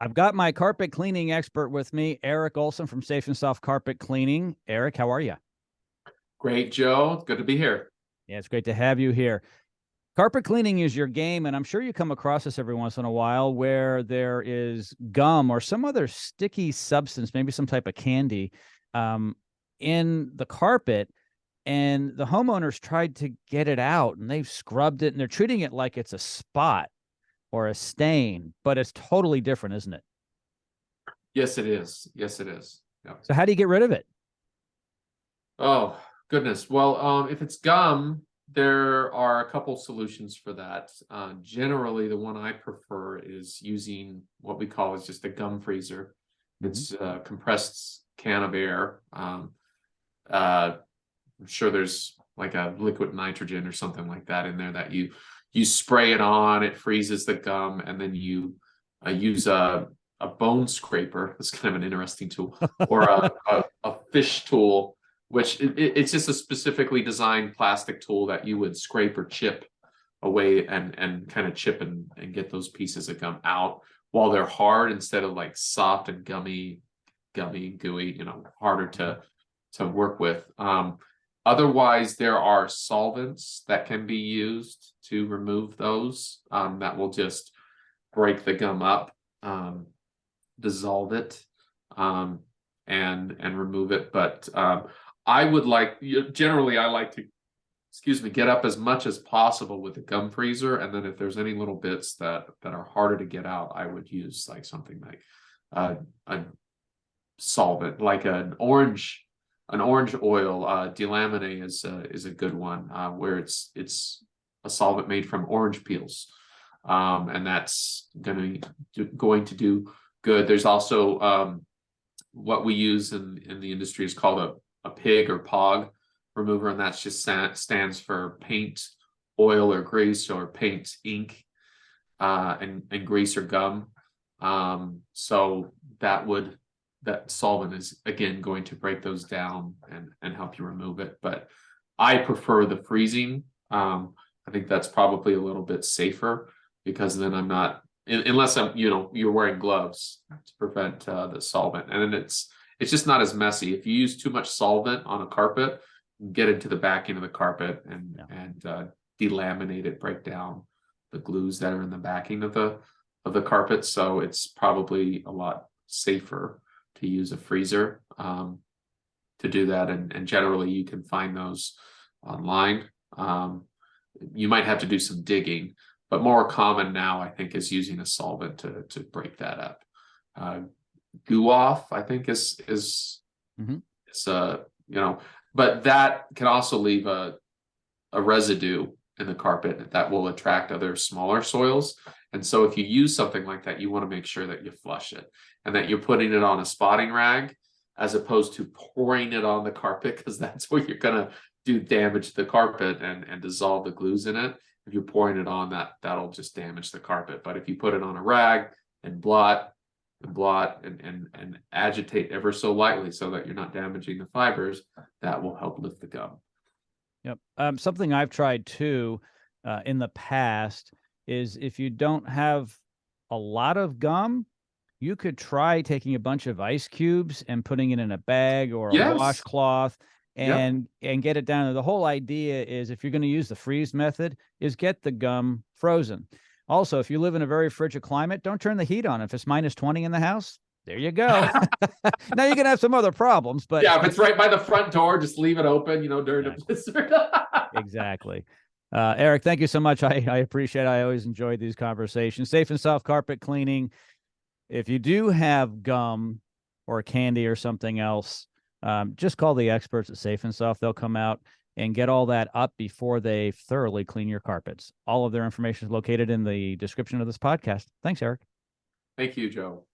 I've got my carpet cleaning expert with me, Erik Olson from Safe and Soft Carpet Cleaning. Erik, how are you? Great, Joe. It's good to be here. Yeah, it's great to have you here. Carpet cleaning is your game, and I'm sure you come across this every once in a while where there is gum or some other sticky substance, maybe some type of candy, um, in the carpet, and the homeowners tried to get it out, and they've scrubbed it, and they're treating it like it's a spot or a stain, but it's totally different, isn't it? Yes, it is. Yes, it is. Yep. So how do you get rid of it? Oh, goodness. Well, if it's gum, there are a couple solutions for that. Generally, the one I prefer is using what we call is just a gum freezer. Mm-hmm. It's a compressed can of air. Uh, I'm sure there's like a liquid nitrogen or something like that in there that you spray it on, it freezes the gum, and then you use a bone scraper. That's kind of an interesting tool, or a fish tool, which it's just a specifically designed plastic tool that you would scrape or chip away and kind of chip and get those pieces of gum out while they're hard instead of like soft and gummy, gooey, harder to work with. Otherwise, there are solvents that can be used to remove those that will just break the gum up, dissolve it, and remove it. But I would generally I like to, get up as much as possible with the gum freezer, and then if there's any little bits that are harder to get out, I would use like something like a solvent, like an orange oil. Delaminate is a good one, where it's a solvent made from orange peels, and that's going to do good. There's also what we use in the industry is called a pig or pog remover, and that's just stands for paint, oil or grease, or paint, ink, and grease or gum. So that solvent is again going to break those down and help you remove it. But I prefer the freezing. I think that's probably a little bit safer because then I'm not, unless you're wearing gloves to prevent the solvent, and then it's just not as messy. If you use too much solvent on a carpet, get into the backing of the carpet and delaminate it, break down the glues that are in the backing of the carpet. So it's probably a lot safer to use a freezer to do that, and generally you can find those online. You might have to do some digging, but more common now, I think, is using a solvent to break that up. Goo off, I think, is Mm-hmm. but that can also leave a residue in the carpet that will attract other smaller soils. And so if you use something like that, you want to make sure that you flush it and that you're putting it on a spotting rag as opposed to pouring it on the carpet, because that's where you're going to do damage to the carpet and dissolve the glues in it. If you're pouring it on, that'll just damage the carpet. But if you put it on a rag and blot and agitate ever so lightly so that you're not damaging the fibers, that will help lift the gum. Yep. Something I've tried too in the past is if you don't have a lot of gum, you could try taking a bunch of ice cubes and putting it in a bag or a Yes. washcloth Yep. and get it down. The whole idea is, if you're going to use the freeze method, is get the gum frozen. Also, if you live in a very frigid climate, don't turn the heat on. If it's minus 20 in the house, there you go. Now you can have some other problems, but Yeah, if it's right by the front door, just leave it open, during the blizzard. exactly. Erik, thank you so much. I appreciate it. I always enjoyed these conversations. Safe and Soft Carpet Cleaning. If you do have gum or candy or something else, just call the experts at Safe and Soft. They'll come out and get all that up before they thoroughly clean your carpets. All of their information is located in the description of this podcast. Thanks, Erik. Thank you, Joe.